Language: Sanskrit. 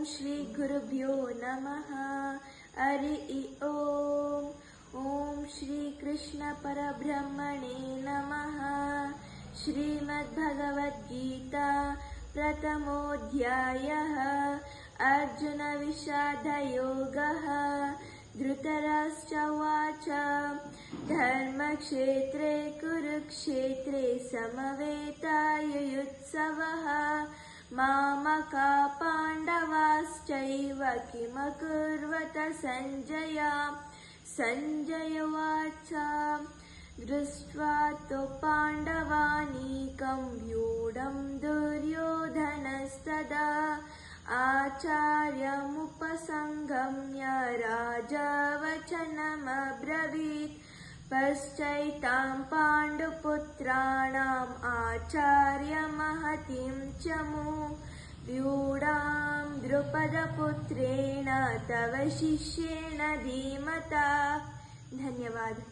श्री गुरुभ्यो नमः। हरि ओम। ओम श्री कृष्ण परब्रह्मणे नमः। श्रीमद्भगवद्गीता प्रथमोऽध्यायः। अर्जुन विषादयोगः। धृतराष्ट्र उवाच धर्मक्षेत्रे कुरुक्षेत्रे समवेतायुयुत्सवः। मामका पाण्डवाश्चैव किमकुर्वत सञ्जय। सञ्जय उवाच दृष्ट्वा तु पाण्डवानीकं व्यूढं दुर्योधनस्तदा आचार्यमुपसंगम्य राजा वचनमब्रवीत्। पश्चैतां पाण्डुपुत्राणाम् आचार्यमहतीं चमु व्यूढां द्रुपदपुत्रेण तव शिष्येण धीमता। धन्यवाद।